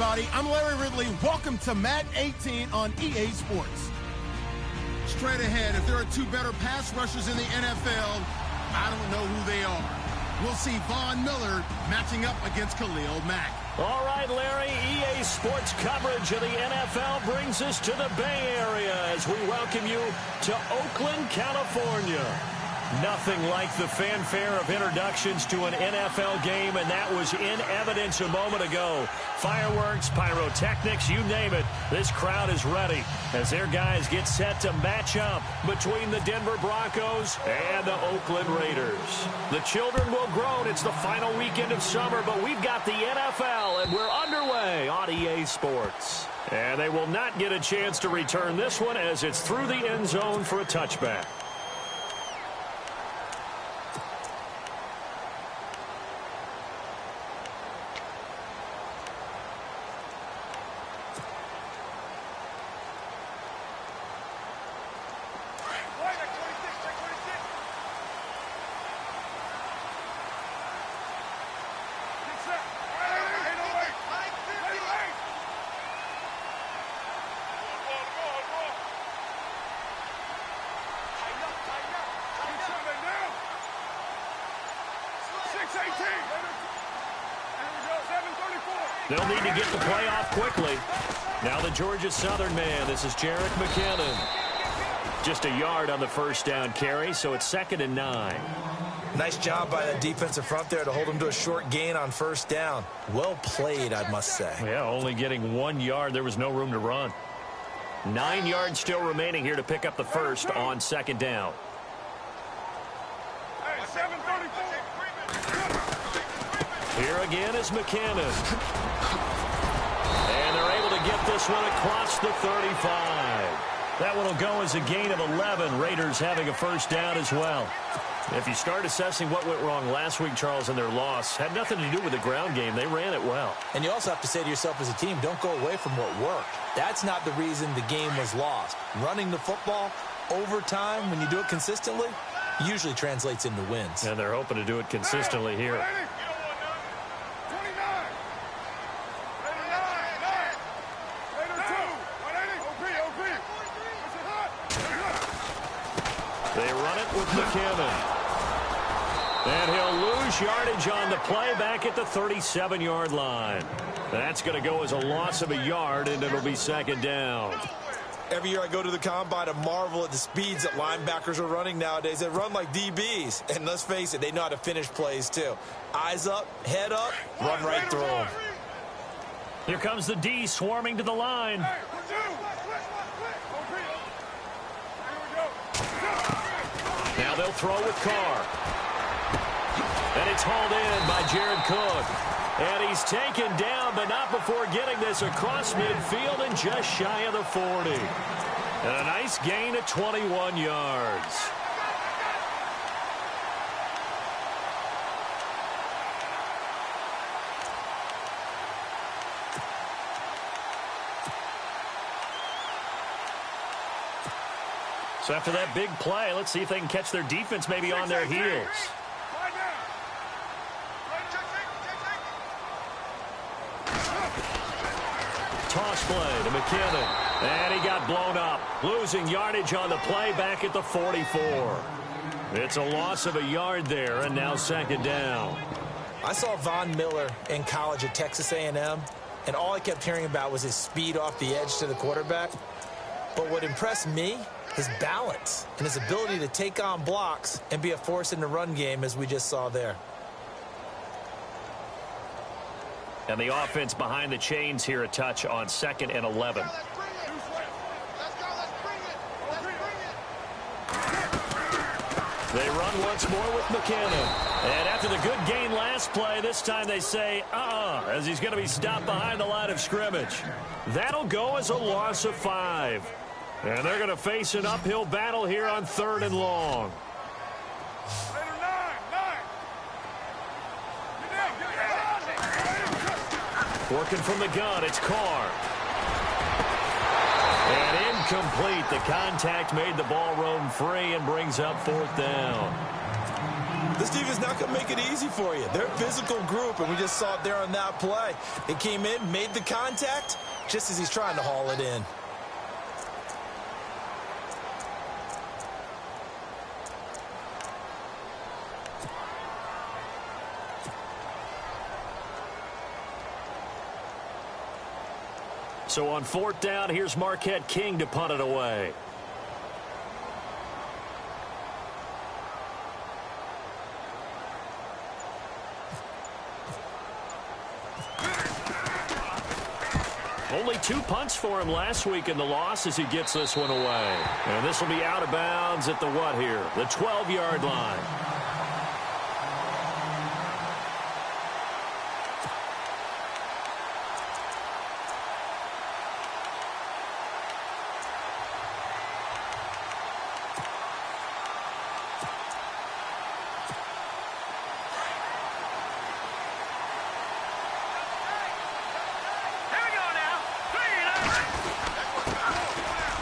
everybody. I'm Larry Ridley. Welcome to Madden 18 on EA Sports. Straight ahead, if there are two better pass rushers in the NFL, I don't know who they are. We'll see Von Miller matching up against Khalil Mack. All right, Larry, EA Sports coverage of the NFL brings us to the Bay Area as we welcome you to Oakland, California. Nothing like the fanfare of introductions to an NFL game, and that was in evidence a moment ago. Fireworks, pyrotechnics, you name it. This crowd is ready as their guys get set to match up between the Denver Broncos and the Oakland Raiders. The children will groan. It's the final weekend of summer, but we've got the NFL, and we're underway on EA Sports. And they will not get a chance to return this one as it's through the end zone for a touchback. They'll need to get the play off quickly. Now the Georgia Southern man. This is Jerick McKinnon. Just a yard on the first down carry, so it's 2nd and 9. Nice job by the defensive front there to hold him to a short gain on first down. Well played, I must say. Yeah, only getting 1 yard. There was no room to run. 9 yards still remaining here to pick up the first on 2nd down. Here again is McKinnon. And they're able to get this one across the 35. That one will go as a gain of 11. Raiders having a first down as well. If you start assessing what went wrong last week, Charles, in their loss, had nothing to do with the ground game. They ran it well. And you also have to say to yourself as a team, don't go away from what worked. That's not the reason the game was lost. Running the football over time, when you do it consistently, usually translates into wins. And they're hoping to do it consistently here. They run it with McKinnon. And he'll lose yardage on the play back at the 37-yard line. That's going to go as a loss of a yard, and it'll be 2nd down. Every year I go to the combine and marvel at the speeds that linebackers are running nowadays. They run like DBs. And let's face it, they know how to finish plays too. Eyes up, head up, run right through them. Here comes the D swarming to the line. Now they'll throw with Carr. And it's hauled in by Jared Cook. And he's taken down, but not before getting this across midfield and just shy of the 40. And a nice gain of 21 yards. So after that big play, let's see if they can catch their defense maybe on their heels. Toss play to McKinnon. And he got blown up. Losing yardage on the play back at the 44. It's a loss of a yard there, and now 2nd down. I saw Von Miller in college at Texas A&M, and all I kept hearing about was his speed off the edge to the quarterback. But what impressed me, his balance and his ability to take on blocks and be a force in the run game, as we just saw there. And the offense behind the chains here, a touch on 2nd and 11. They run once more with McKinnon. And after the good gain last play, this time they say, as he's going to be stopped behind the line of scrimmage. That'll go as a loss of 5. And they're going to face an uphill battle here on 3rd and long. Working from the gun, it's Carr. And incomplete. The contact made the ball roam free and brings up 4th down. This defense not going to make it easy for you. They're a physical group, and we just saw it there on that play. It came in, made the contact, just as he's trying to haul it in. So on 4th down, here's Marquette King to punt it away. Only 2 punts for him last week in the loss as he gets this one away. And this will be out of bounds at the what here? The 12-yard line.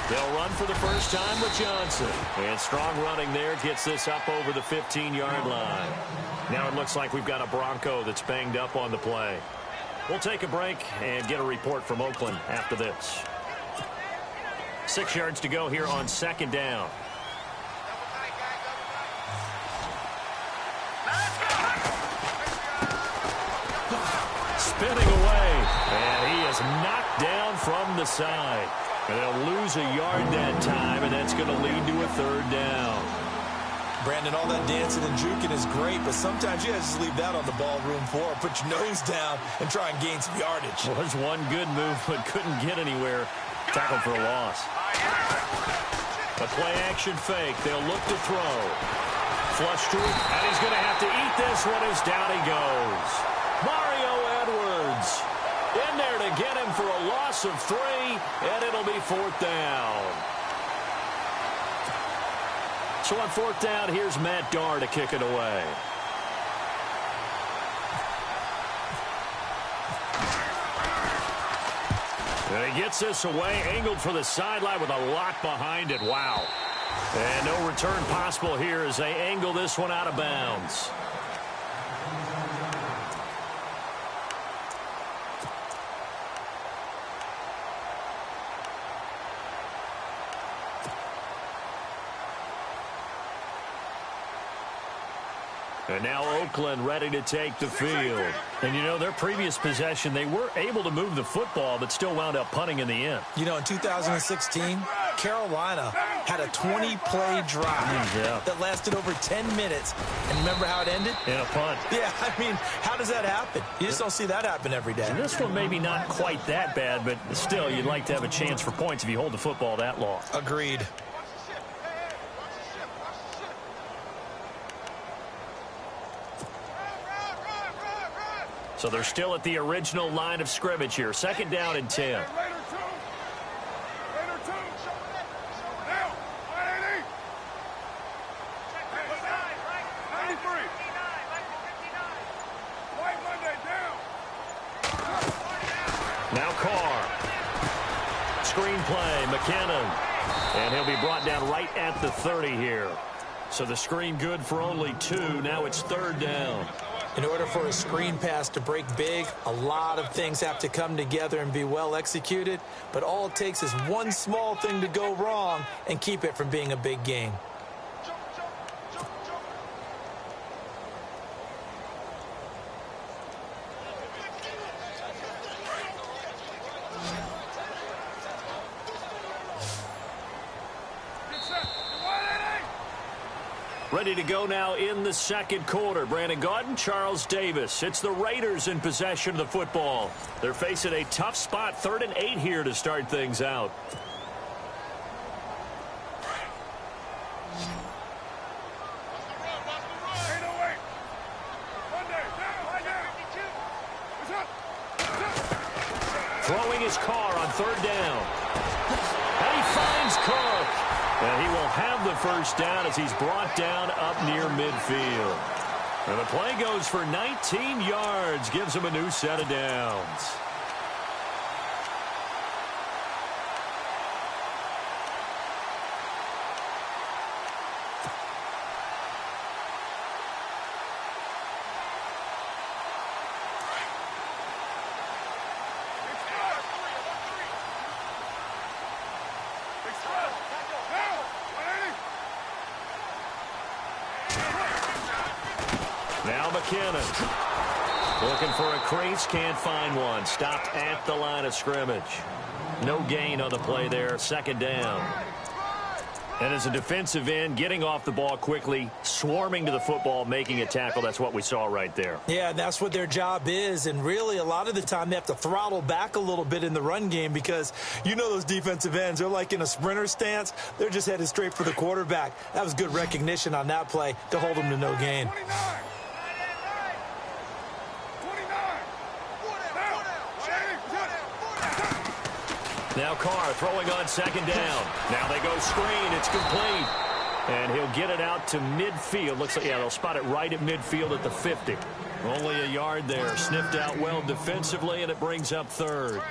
They'll run for the first time with Johnson. And strong running there gets this up over the 15-yard line. Now it looks like we've got a Bronco that's banged up on the play. We'll take a break and get a report from Oakland after this. 6 yards to go here on 2nd down. Spinning away. And he is knocked down from the side. And they'll lose a yard that time, and that's going to lead to a 3rd down. Brandon, all that dancing and juking is great, but sometimes you just leave that on the ballroom floor. Put your nose down and try and gain some yardage. Was one good move, but couldn't get anywhere. Tackled for a loss. A play-action fake. They'll look to throw. Flush to him, and he's going to have to eat this one as down he goes. Mario Edwards in there to get him for a loss of 3, and it'll be 4th down. So on 4th down, here's Matt Darr to kick it away. And he gets this away, angled for the sideline with a lot behind it. Wow. And no return possible here as they angle this one out of bounds. And now Oakland ready to take the field. And, you know, their previous possession, they were able to move the football, but still wound up punting in the end. You know, in 2016, Carolina had a 20-play drive that lasted over 10 minutes. And remember how it ended? In a punt. Yeah, I mean, how does that happen? You just don't see that happen every day. And this one maybe not quite that bad, but still, you'd like to have a chance for points if you hold the football that long. Agreed. So they're still at the original line of scrimmage here. 2nd down and 10. Now Carr. Screen play, McKinnon. And he'll be brought down right at the 30 here. So the screen good for only 2. Now it's 3rd down. In order for a screen pass to break big, a lot of things have to come together and be well executed. But all it takes is one small thing to go wrong and keep it from being a big game. Ready to go now in the 2nd quarter. Brandon Gaudin, Charles Davis. It's the Raiders in possession of the football. They're facing a tough spot, 3rd and 8 here to start things out. Throwing his Carr on 3rd down. And he finds Cook. And he will have the first down as he's brought down up near midfield. And the play goes for 19 yards, gives him a new set of downs. Now McKinnon. Looking for a crease, can't find one. Stopped at the line of scrimmage. No gain on the play there, second down. And as a defensive end, getting off the ball quickly, swarming to the football, making a tackle, that's what we saw right there. Yeah, and that's what their job is. And really, a lot of the time, they have to throttle back a little bit in the run game because you know those defensive ends, they're like in a sprinter stance. They're just headed straight for the quarterback. That was good recognition on that play to hold them to no gain. Now Carr throwing on second down. Now they go screen. It's complete. And he'll get it out to midfield. Looks like, yeah, they'll spot it right at midfield at the 50. Only a yard there. Sniffed out well defensively, and it brings up third.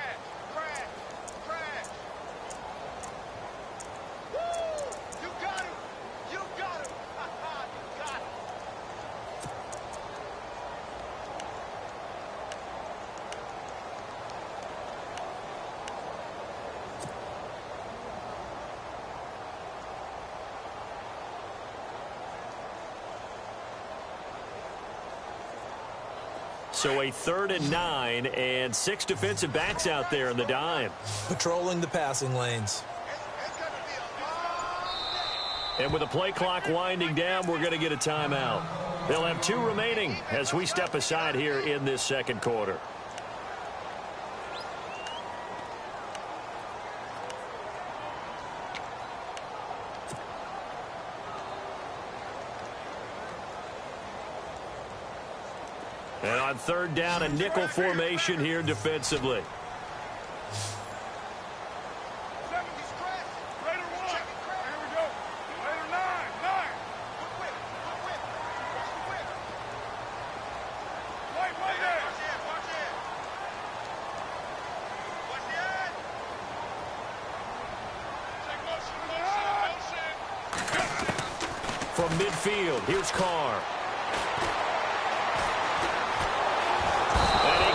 So a 3rd and 9 and 6 defensive backs out there in the dime. Patrolling the passing lanes. And with the play clock winding down, we're going to get a timeout. They'll have 2 remaining as we step aside here in this second quarter. And on 3rd down, a nickel formation here defensively. From midfield, here's Carr.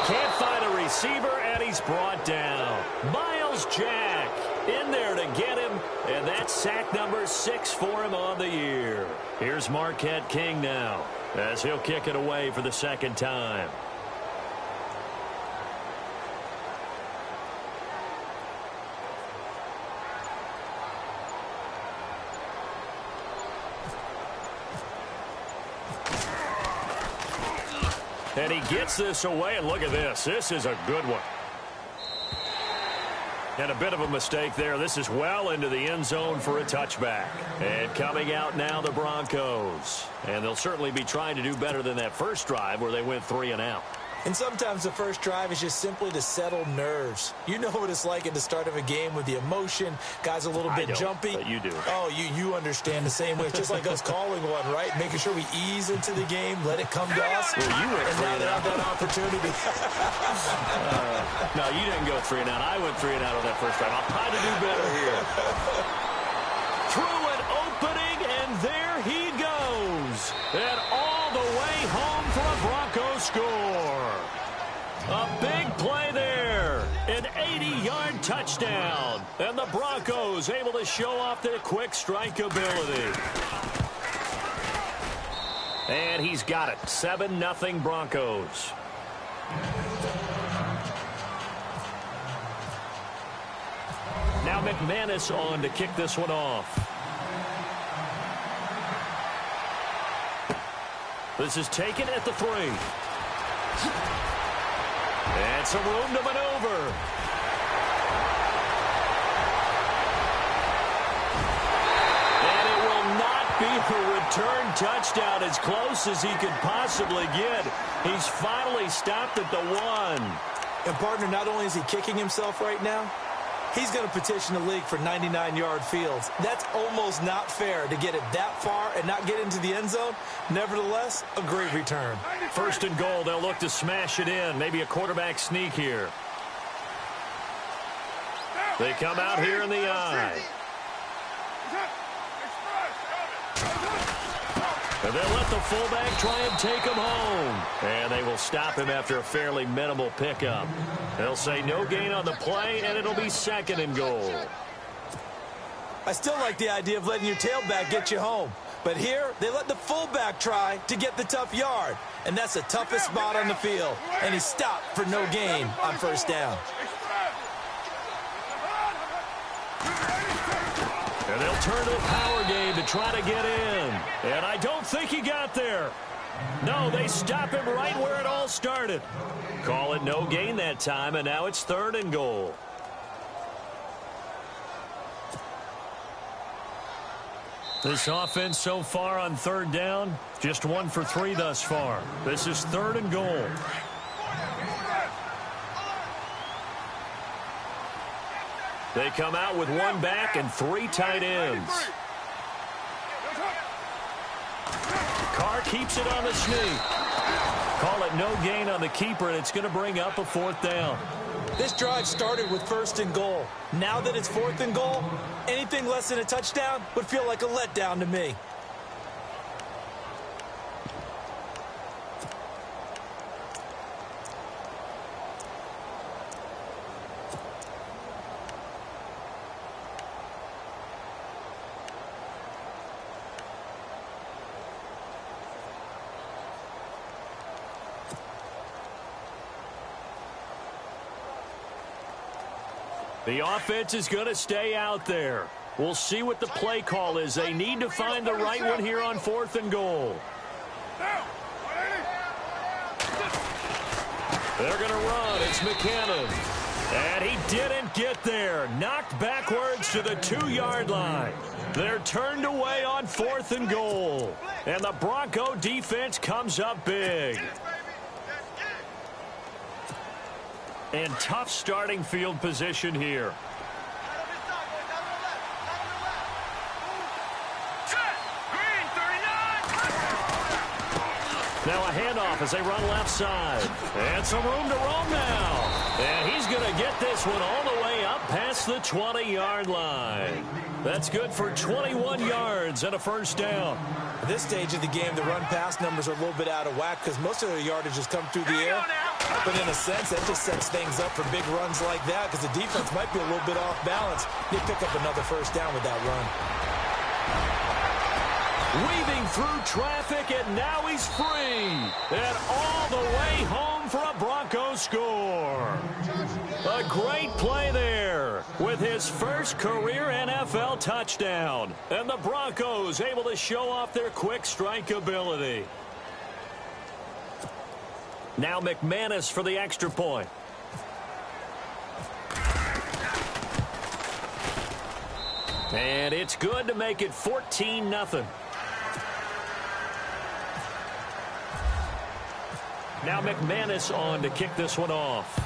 Can't find a receiver, and he's brought down. Miles Jack in there to get him, and that's sack number 6 for him on the year. Here's Marquette King now, as he'll kick it away for the second time. And he gets this away, and look at this. This is a good one. And a bit of a mistake there. This is well into the end zone for a touchback. And coming out now, the Broncos. And they'll certainly be trying to do better than that first drive where they went 3 and out. And sometimes the first drive is just simply to settle nerves. You know what it's like at the start of a game with the emotion. Guys a little bit jumpy. But you do. Oh, you understand the same way. It's just like us calling one, right? Making sure we ease into the game, let it come to us. Well, you went and 3 now and they out. have that opportunity. No, you didn't go 3 and out. I went 3 and out on that first drive. I'll try to do better here. Through an opening, and there he goes. And all the way home for a Broncos score. A big play there. An 80-yard touchdown. And the Broncos able to show off their quick strike ability. And he's got it. 7-0 Broncos. Now McManus on to kick this one off. This is taken at the 3. And some room to maneuver. And it will not be the return touchdown, as close as he could possibly get. He's finally stopped at the 1. And, partner, not only is he kicking himself right now, he's going to petition the league for 99-yard fields. That's almost not fair to get it that far and not get into the end zone. Nevertheless, a great return. 1st and goal. They'll look to smash it in. Maybe a quarterback sneak here. They come out here in the eye. And they'll let the fullback try and take him home. And they will stop him after a fairly minimal pickup. They'll say no gain on the play, and it'll be 2nd and goal. I still like the idea of letting your tailback get you home. But here, they let the fullback try to get the tough yard. And that's the toughest spot on the field. And he stopped for no gain on first down. And they'll turn to the power game to try to get in. And I don't think he got there. No, they stop him right where it all started. Call it no gain that time, and now it's 3rd and goal. This offense so far on 3rd down, just 1 for 3 thus far. This is 3rd and goal. They come out with 1 back and 3 tight ends. Carr keeps it on the sneak. Call it no gain on the keeper, and it's going to bring up a 4th down. This drive started with 1st and goal. Now that it's 4th and goal, anything less than a touchdown would feel like a letdown to me. The offense is going to stay out there. We'll see what the play call is. They need to find the right one here on 4th and goal. They're going to run. It's McKinnon. And he didn't get there. Knocked backwards to the 2-yard line. They're turned away on 4th and goal. And the Bronco defense comes up big. And tough starting field position here. Now a handoff as they run left side. And some room to roam now. And he's going to get this one all the way up past the 20-yard line. That's good for 21 yards and a 1st down. At this stage of the game, the run-pass numbers are a little bit out of whack because most of their yardage has come through the air. But in a sense, that just sets things up for big runs like that because the defense might be a little bit off balance. They pick up another 1st down with that run. Weaving through traffic, and now he's free. And all the way home for a Bronco score. A great play there with his first career NFL touchdown. And the Broncos able to show off their quick strike ability. Now McManus for the extra point. And it's good to make it 14-0. Now McManus on to kick this one off.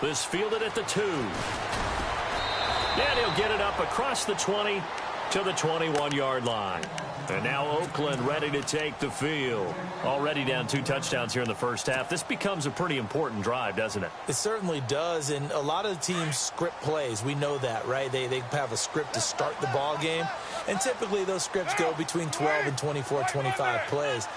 This fielded at the 2. And he'll get it up across the 20 to the 21-yard line. And now Oakland ready to take the field. Already down 2 touchdowns here in the first half. This becomes a pretty important drive, doesn't it? It certainly does, and a lot of teams script plays. We know that, right? They have a script to start the ball game, and typically those scripts go between 12 and 24, 25 plays.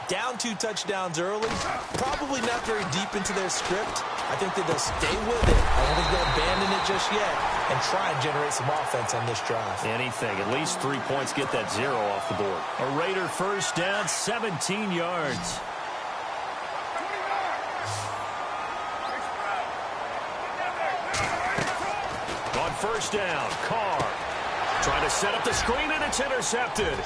Down 2 touchdowns early, probably not very deep into their script. I think that they'll stay with it. I don't think they'll abandon it just yet and try and generate some offense on this drive. Anything. At least 3 points. Get that 0 off the board. A Raider 1st down, 17 yards. On 1st down, Carr trying to set up the screen, and it's intercepted.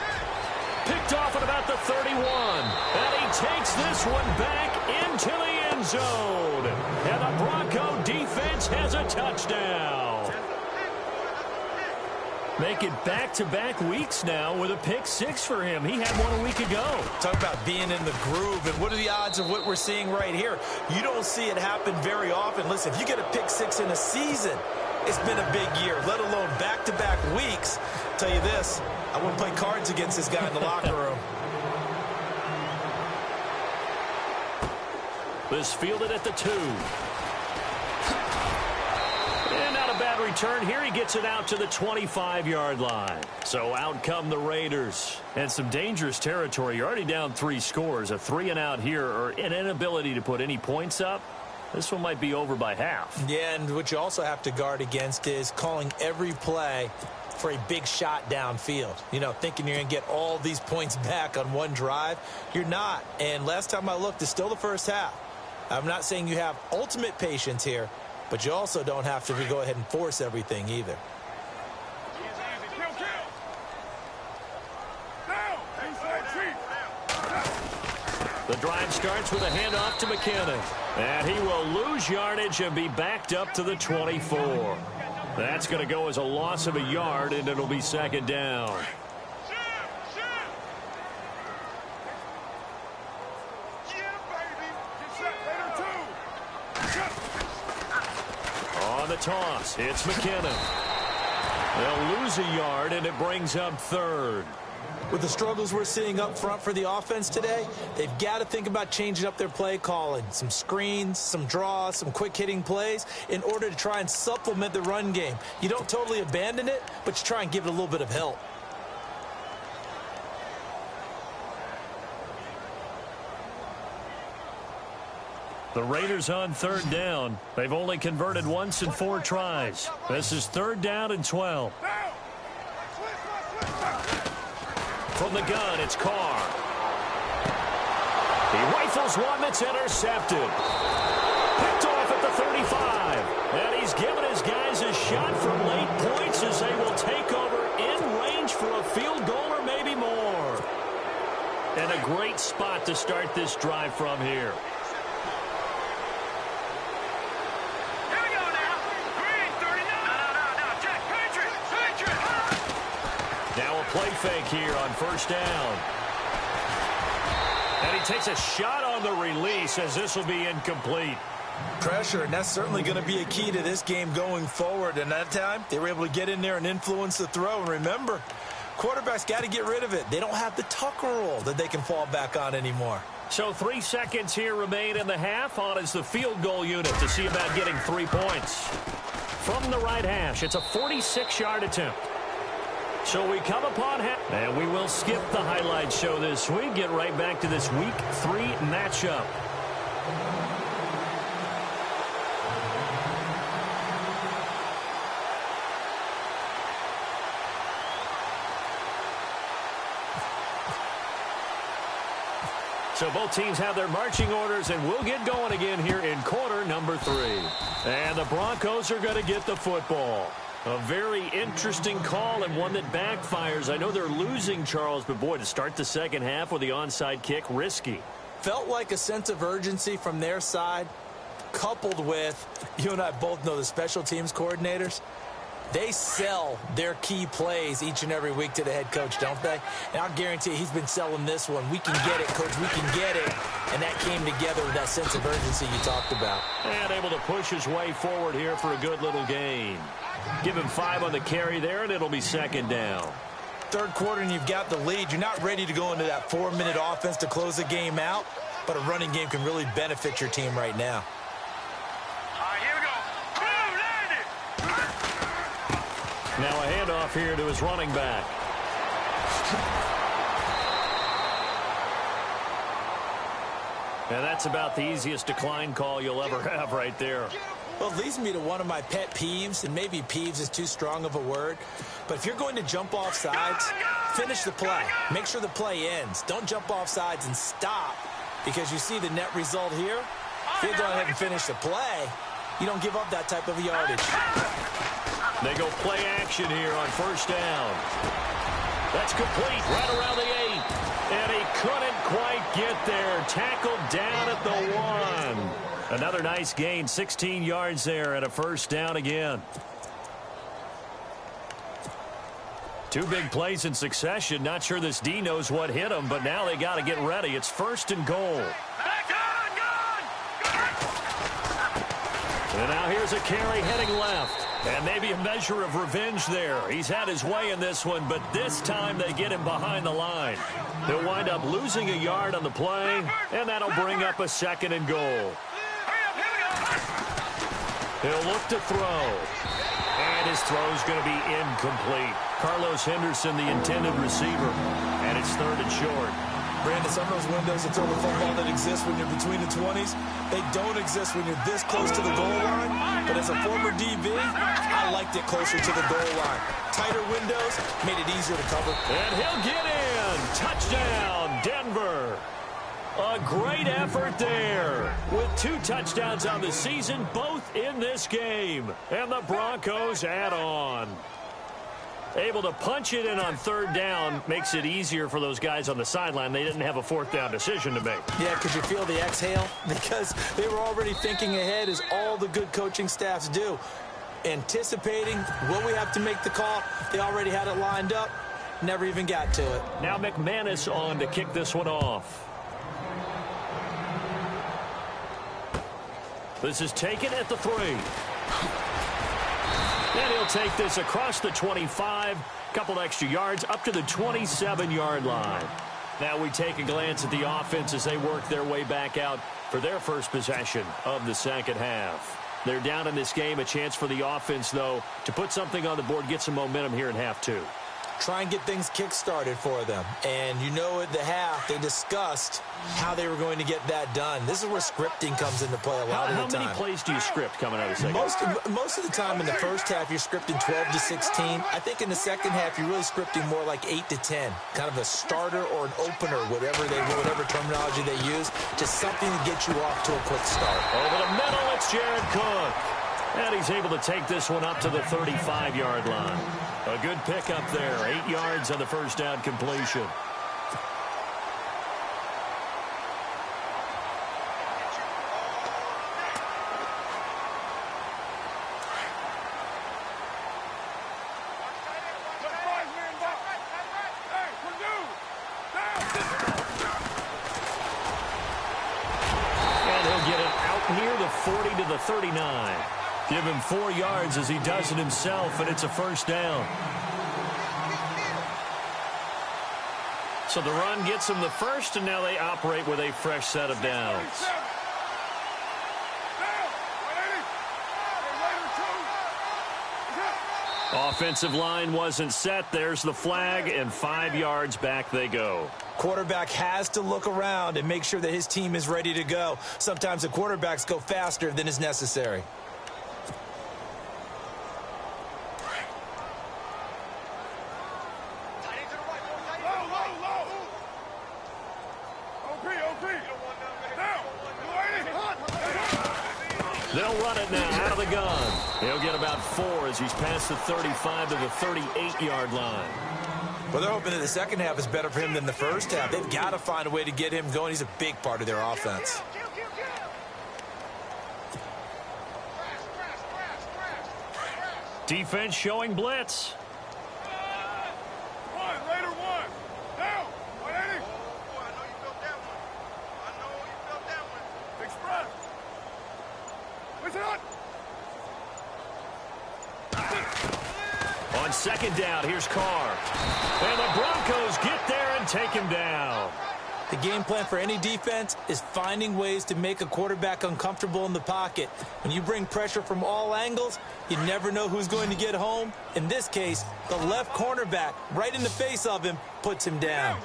Picked off at about the 31. And he takes this one back into the end zone. And the Bronco defense has a touchdown. Make it back-to-back weeks now with a pick 6 for him. He had one a week ago. Talk about being in the groove, and what are the odds of what we're seeing right here? You don't see it happen very often. Listen, if you get a pick 6 in a season, it's been a big year, let alone back-to-back weeks. I'll tell you this, I wouldn't play cards against this guy in the locker room. This fielded at the 2. And not a bad return here. He gets it out to the 25-yard line. So out come the Raiders. And some dangerous territory. You're already down 3 scores. A 3-and-out here, or an inability to put any points up. This one might be over by half. Yeah, and what you also have to guard against is calling every play for a big shot downfield. You know, thinking you're going to get all these points back on one drive. You're not. And last time I looked, it's still the first half. I'm not saying you have ultimate patience here, but you also don't have to go ahead and force everything either. The drive starts with a handoff to McKinnon. And he will lose yardage and be backed up to the 24. That's going to go as a loss of a yard, and it'll be second down. On the toss, it's McKinnon. They'll lose a yard, and it brings up third. With the struggles we're seeing up front for the offense today, they've got to think about changing up their play calling. Some screens, some draws, some quick-hitting plays in order to try and supplement the run game. You don't totally abandon it, but you try and give it a little bit of help. The Raiders on third down. They've only converted once in 4 tries. This is third down and 12. From the gun, it's Carr. He rifles one that's intercepted. Picked off at the 35. And he's given his guys a shot from late points as they will take over in range for a field goal or maybe more. And a great spot to start this drive from here. Play fake here on first down. And he takes a shot on the release as this will be incomplete. Pressure, and that's certainly going to be a key to this game going forward. And that time, they were able to get in there and influence the throw. And remember, quarterbacks got to get rid of it. They don't have the Tucker rule that they can fall back on anymore. So 3 seconds here remain in the half. On is the field goal unit to see about getting 3 points. From the right hash, it's a 46-yard attempt. So we come upon half, and we will skip the highlight show this week. Get right back to this Week 3 matchup. So both teams have their marching orders, and we'll get going again here in quarter number 3. And the Broncos are going to get the football. A very interesting call and one that backfires. I know they're losing, Charles, but boy, to start the second half with the onside kick, risky. Felt like a sense of urgency from their side, coupled with, you and I both know the special teams coordinators. They sell their key plays each and every week to the head coach, don't they? And I'll guarantee you he's been selling this one. We can get it, coach. We can get it. And that came together with that sense of urgency you talked about. And able to push his way forward here for a good little gain. Give him 5 on the carry there, and it'll be second down. Third quarter, and you've got the lead. You're not ready to go into that 4-minute offense to close the game out, but a running game can really benefit your team right now. Now a handoff here to his running back. And that's about the easiest decline call you'll ever have right there. Well, it leads me to one of my pet peeves, and maybe peeves is too strong of a word, but if you're going to jump off sides, finish the play. Make sure the play ends. Don't jump off sides and stop, because you see the net result here. If you go ahead and finish the play, you don't give up that type of yardage. They go play action here on first down. That's complete right around the 8. And he couldn't quite get there. Tackled down at the 1. Another nice gain, 16 yards there and a first down again. 2 big plays in succession. Not sure this D knows what hit him, but now they got to get ready. It's first and goal. And now here's a carry heading left. And maybe a measure of revenge there. He's had his way in this one, but this time they get him behind the line. They'll wind up losing a yard on the play, and that'll bring up a second and goal. He'll look to throw. And his throw's going to be incomplete. Carlos Henderson, the intended receiver. And it's third and short. Brandon, some of those windows to throw the football that exist when you're between the 20s, they don't exist when you're this close to the goal line. But as a former DB, I liked it closer to the goal line. Tighter windows made it easier to cover. And he'll get in. Touchdown, Denver. A great effort there with 2 touchdowns on the season, both in this game. And the Broncos add on. Able to punch it in on 3rd down makes it easier for those guys on the sideline. They didn't have a 4th down decision to make. Yeah, could you feel the exhale? Because they were already thinking ahead, as all the good coaching staffs do. Anticipating, will we have to make the call? They already had it lined up. Never even got to it. Now McManus on to kick this one off. This is taken at the 3. And he'll take this across the 25, couple extra yards, up to the 27-yard line. Now we take a glance at the offense as they work their way back out for their first possession of the second half. They're down in this game. A chance for the offense, though, to put something on the board, get some momentum here in half 2. Try and get things kick-started for them. And you know at the half, they discussed how they were going to get that done. This is where scripting comes into play a lot of the time. How many plays do you script coming out of the second? Most of the time in the first half, you're scripting 12 to 16. I think in the second half, you're really scripting more like 8 to 10. Kind of a starter or an opener, whatever terminology they use. Just something to get you off to a quick start. Over the middle, it's Jared Cook. And he's able to take this one up to the 35-yard line. A good pickup there. 8 yards on the first down completion. And he'll get it out near the 40 to the 39. Give him 4 yards as he does it himself, and it's a first down. So the run gets him the first, and now they operate with a fresh set of downs. Offensive line wasn't set. There's the flag, and 5 yards back they go. Quarterback has to look around and make sure that his team is ready to go. Sometimes the quarterbacks go faster than is necessary. They'll run it now out of the gun. He'll get about 4 as he's past the 35 to the 38-yard line. Well, they're hoping that the second half is better for him than the first half. They've got to find a way to get him going. He's a big part of their offense. Defense showing blitz. On second down, here's Carr. And the Broncos get there and take him down. The game plan for any defense is finding ways to make a quarterback uncomfortable in the pocket. When you bring pressure from all angles, you never know who's going to get home. In this case, the left cornerback, right in the face of him, puts him down.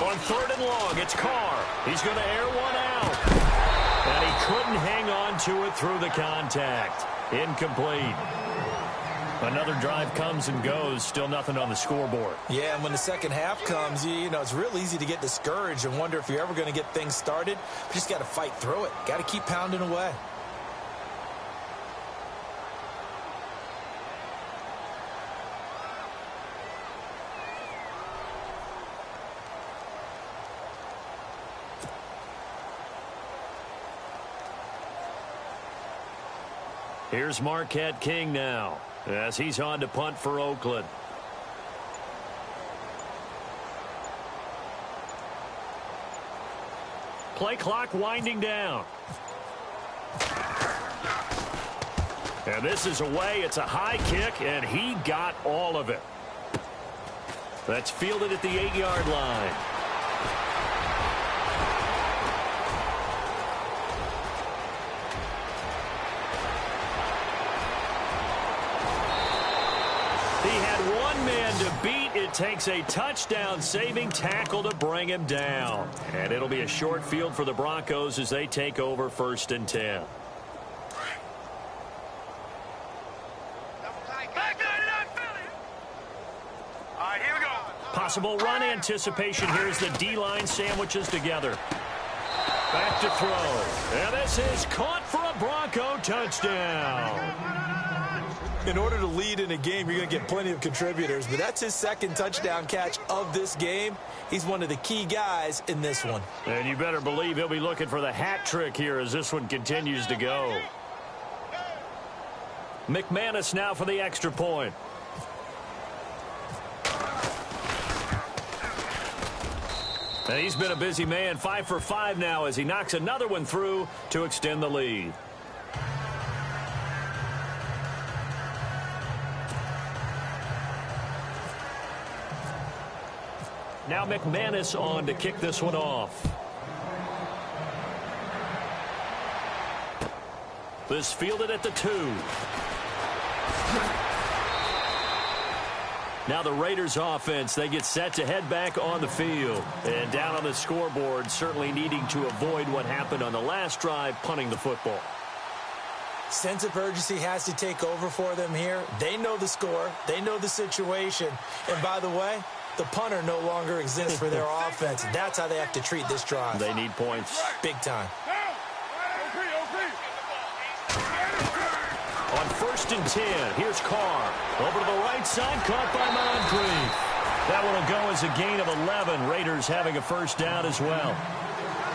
On third and long, it's Carr. He's going to air one out. And he couldn't hang on to it through the contact. Incomplete. Another drive comes and goes. Still nothing on the scoreboard. Yeah, and when the second half comes, you know, it's real easy to get discouraged and wonder if you're ever going to get things started. You just got to fight through it. Got to keep pounding away. Here's Marquette King now as he's on to punt for Oakland. Play clock winding down. And this is away. It's a high kick, and he got all of it. That's fielded at the 8-yard line. man to beat. It takes a touchdown-saving tackle to bring him down. And it'll be a short field for the Broncos as they take over 1st and 10. Possible run anticipation here as the D-line sandwiches together. Back to throw. And this is caught for a Bronco touchdown. In order to lead in a game, you're going to get plenty of contributors, but that's his 2nd touchdown catch of this game. He's one of the key guys in this one. And you better believe he'll be looking for the hat trick here as this one continues to go. McManus now for the extra point. And he's been a busy man, 5 for 5 now as he knocks another one through to extend the lead. Now McManus on to kick this one off. This fielded at the 2. Now the Raiders offense, they get set to head back on the field. And down on the scoreboard, certainly needing to avoid what happened on the last drive, punting the football. Sense of urgency has to take over for them here. They know the score. They know the situation. And by the way, the punter no longer exists for their offense. That's how they have to treat this drive. They need points. Big time. On 1st and 10, here's Carr. Over to the right side, caught by Moncrief. That one will go as a gain of 11. Raiders having a 1st down as well.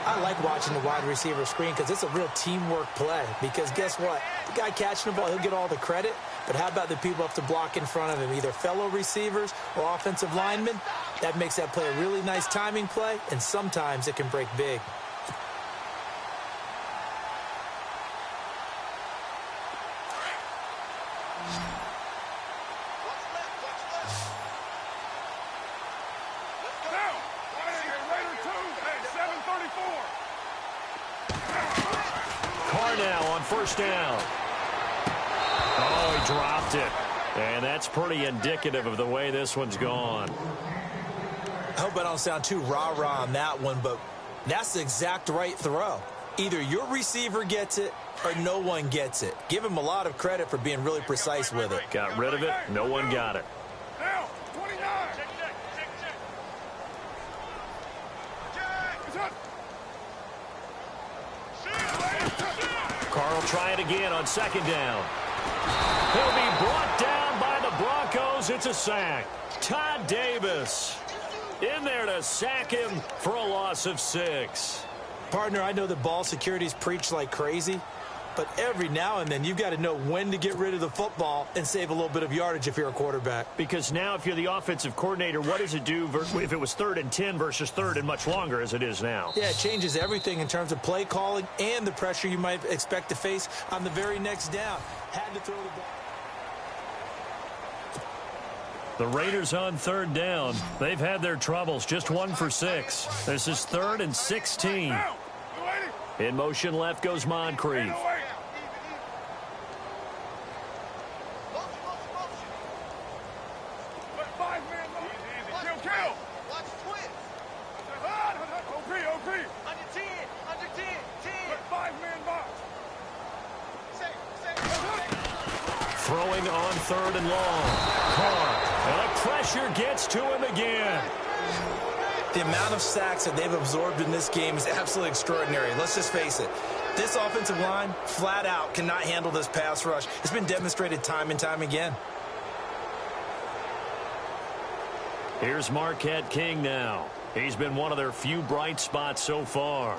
I like watching the wide receiver screen because it's a real teamwork play. Because guess what? The guy catching the ball, he'll get all the credit. But how about the people have to block in front of him, either fellow receivers or offensive linemen? That makes that play a really nice timing play, and sometimes it can break big. Carr now on 1st down. Oh, he dropped it. And that's pretty indicative of the way this one's gone. I hope I don't sound too rah-rah on that one, but that's the exact right throw. Either your receiver gets it or no one gets it. Give him a lot of credit for being really precise with it. Got rid of it. No one got it. Now, 29. Carr will try it again on 2nd down. He'll be brought down by the Broncos. It's a sack. Todd Davis in there to sack him for a loss of 6. Partner, I know that ball security's preached like crazy, but every now and then you've got to know when to get rid of the football and save a little bit of yardage if you're a quarterback. Because now if you're the offensive coordinator, what does it do if it was 3rd and 10 versus 3rd and much longer as it is now? Yeah, it changes everything in terms of play calling and the pressure you might expect to face on the very next down. Had to throw the ball. The Raiders on 3rd down. They've had their troubles, just 1 for 6. This is 3rd and 16. In motion left goes Moncrief. Throwing on 3rd and long. Carr. And the pressure gets to him again. The amount of sacks that they've absorbed in this game is absolutely extraordinary. Let's just face it. This offensive line, flat out, cannot handle this pass rush. It's been demonstrated time and time again. Here's Marquette King now. He's been one of their few bright spots so far.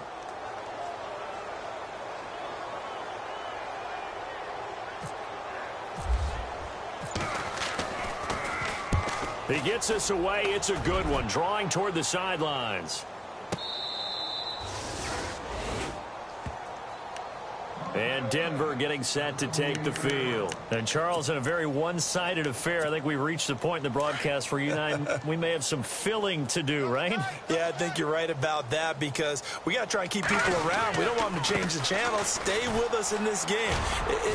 He gets this away. It's a good one. Drawing toward the sidelines. And Denver getting set to take the field. And Charles, in a very one-sided affair, I think we've reached the point in the broadcast where you and I, we may have some filling to do, right? Yeah, I think you're right about that because we got to try and keep people around. We don't want them to change the channel. Stay with us in this game.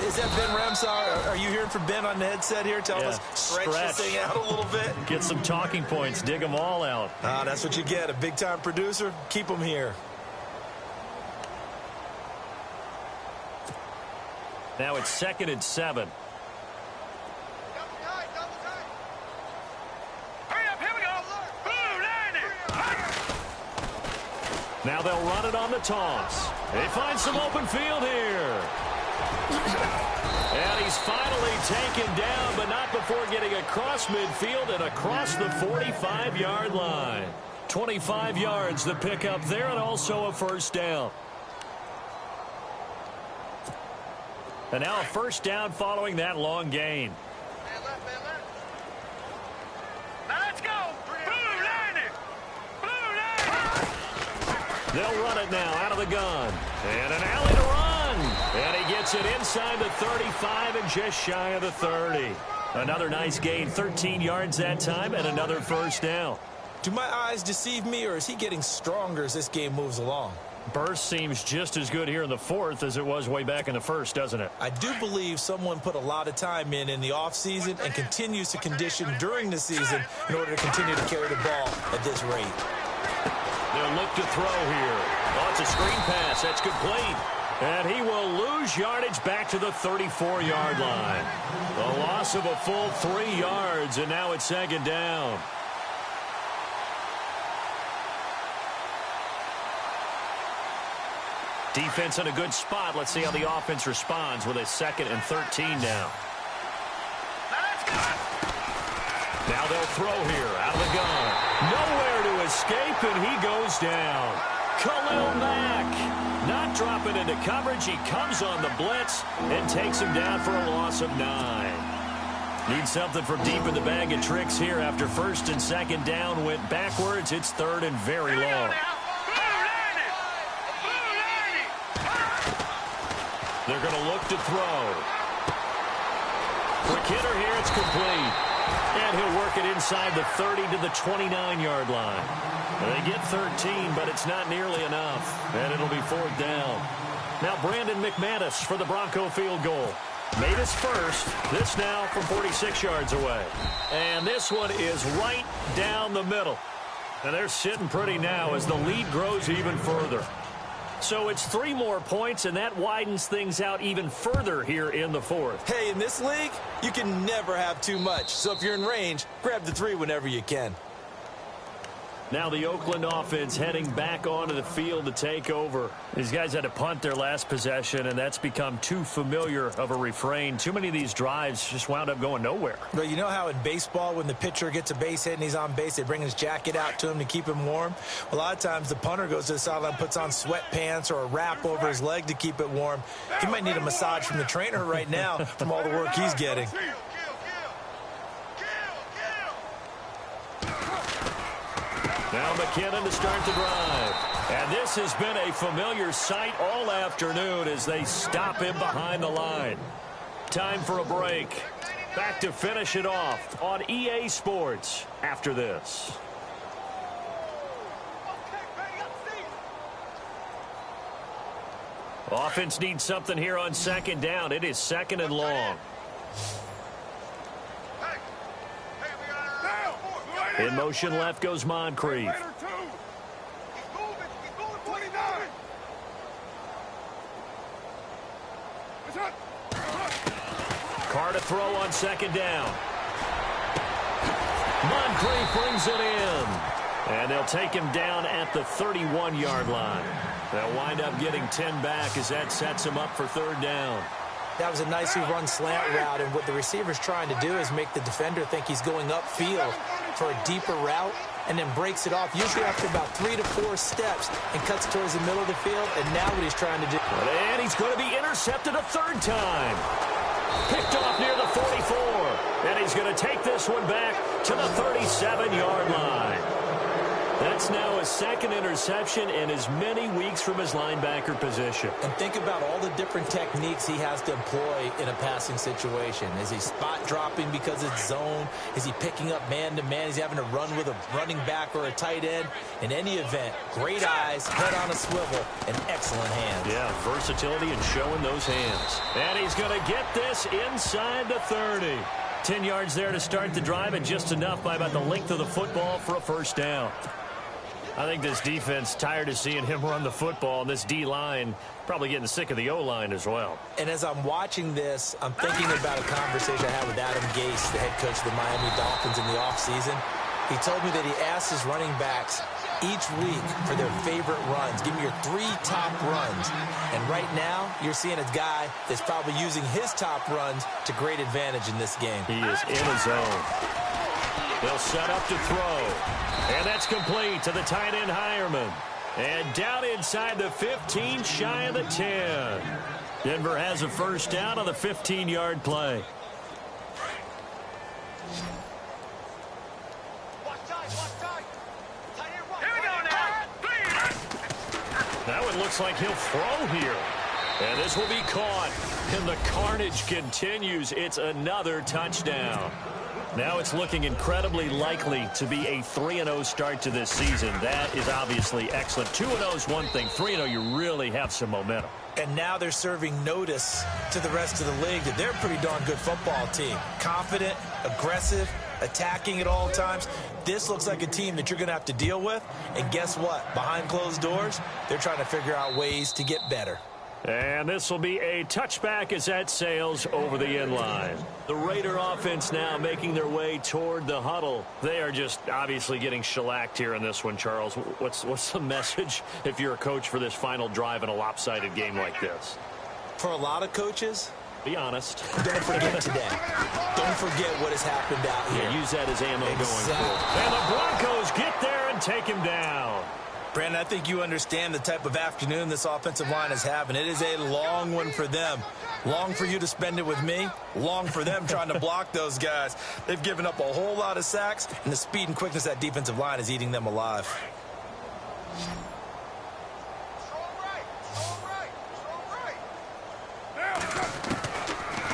Is that Ben Ramsar? Are you hearing from Ben on the headset here? Tell us, stretch this thing out a little bit. Get some talking points. Dig them all out. That's what you get. A big-time producer. Keep them here. Now it's 2nd and 7. Now they'll run it on the toss. They find some open field here. And he's finally taken down, but not before getting across midfield and across the 45-yard line. 25 yards the pickup there, and also a first down. And now a first down following that long gain. Now let's go. Blue line. They'll run it now out of the gun. And an alley to run. And he gets it inside the 35 and just shy of the 30. Another nice gain, 13 yards that time, and another first down. Do my eyes deceive me, or is he getting stronger as this game moves along? Burst seems just as good here in the fourth as it was way back in the first, doesn't it? I do believe someone put a lot of time in the offseason and continues to condition during the season in order to continue to carry the ball at this rate. They'll look to throw here. Oh, it's a screen pass. That's complete. And he will lose yardage back to the 34-yard line. The loss of a full 3 yards, and now it's 2nd down. Defense in a good spot. Let's see how the offense responds with a 2nd and 13 now. Now they'll throw here out of the gun. Nowhere to escape, and he goes down. Khalil Mack not dropping into coverage. He comes on the blitz and takes him down for a loss of 9. Need something from deep in the bag of tricks here after 1st and 2nd down went backwards. It's 3rd and very long. They're going to look to throw. Quick hitter here. It's complete. And he'll work it inside the 30 to the 29-yard line. They get 13, but it's not nearly enough. And it'll be 4th down. Now Brandon McManus for the Bronco field goal. Made his first. This now from 46 yards away. And this one is right down the middle. And they're sitting pretty now as the lead grows even further. So it's 3 more points, and that widens things out even further here in the fourth. Hey, in this league, you can never have too much. So if you're in range, grab the 3 whenever you can. Now the Oakland offense heading back onto the field to take over. These guys had to punt their last possession, and that's become too familiar of a refrain. Too many of these drives just wound up going nowhere. But you know how in baseball, when the pitcher gets a base hit and he's on base, they bring his jacket out to him to keep him warm? A lot of times the punter goes to the sideline, puts on sweatpants or a wrap over his leg to keep it warm. He might need a massage from the trainer right now from all the work he's getting. Now McKinnon to start the drive. And this has been a familiar sight all afternoon as they stop him behind the line. Time for a break. Back to finish it off on EA Sports after this. Offense needs something here on 2nd down. It is 2nd and long. In motion left goes Moncrief. Carr to throw on 2nd down. Moncrief brings it in. And they'll take him down at the 31-yard line. They'll wind up getting 10 back as that sets him up for 3rd down. That was a nicely run slant route, and what the receiver's trying to do is make the defender think he's going upfield for a deeper route and then breaks it off, usually after about 3 to 4 steps, and cuts towards the middle of the field, and now what he's trying to do. And he's going to be intercepted a 3rd time. Picked off near the 44, and he's going to take this one back to the 37-yard line. That's now his second interception in as many weeks from his linebacker position. And think about all the different techniques he has to employ in a passing situation. Is he spot dropping because it's zone? Is he picking up man-to-man? Is he having to run with a running back or a tight end? In any event, great eyes, head on a swivel, and excellent hands. Yeah, versatility and showing those hands. And he's going to get this inside the 30. 10 yards there to start the drive, and just enough by about the length of the football for a first down. I think this defense tired of seeing him run the football, and this D-line probably getting sick of the O-line as well. And as I'm watching this, I'm thinking about a conversation I had with Adam Gase, the head coach of the Miami Dolphins, in the offseason. He told me that he asked his running backs each week for their favorite runs. Give me your 3 top runs. And right now, you're seeing a guy that's probably using his top runs to great advantage in this game. He is in his zone. They'll set up to throw. And that's complete to the tight end, Hireman. And down inside the 15, shy of the 10. Denver has a first down on the 15-yard play. That one looks like he'll throw here. And this will be caught. And the carnage continues. It's another touchdown. Now it's looking incredibly likely to be a 3-0 start to this season. That is obviously excellent. 2-0 is one thing. 3-0, you really have some momentum. And now they're serving notice to the rest of the league that they're a pretty darn good football team. Confident, aggressive, attacking at all times. This looks like a team that you're going to have to deal with. And guess what? Behind closed doors, they're trying to figure out ways to get better. And this will be a touchback as that sails over the end line. The Raider offense now making their way toward the huddle. They are just obviously getting shellacked here in this one, Charles. What's the message if you're a coach for this final drive in a lopsided game like this? For a lot of coaches, be honest. Don't forget today. Don't forget what has happened out here. Yeah, use that as ammo going forward. And the Broncos get there and take him down. Brandon, I think you understand the type of afternoon this offensive line is having. It is a long one for them. Long for you to spend it with me. Long for them trying to block those guys. They've given up a whole lot of sacks, and the speed and quickness of that defensive line is eating them alive.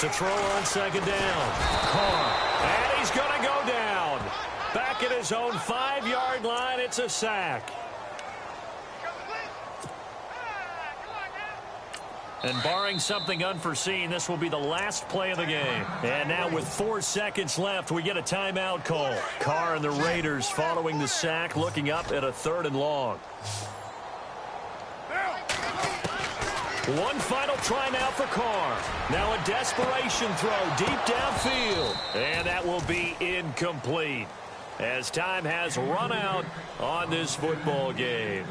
To throw on second down. Carr. And he's going to go down. Back at his own 5-yard line, it's a sack. And barring something unforeseen, this will be the last play of the game. And now with 4 seconds left, we get a timeout call. Carr and the Raiders following the sack, looking up at a 3rd and long. One final try now for Carr. Now a desperation throw deep downfield. And that will be incomplete as time has run out on this football game.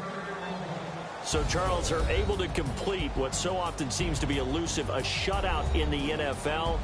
So, Charles, are able to complete what so often seems to be elusive, a shutout in the NFL.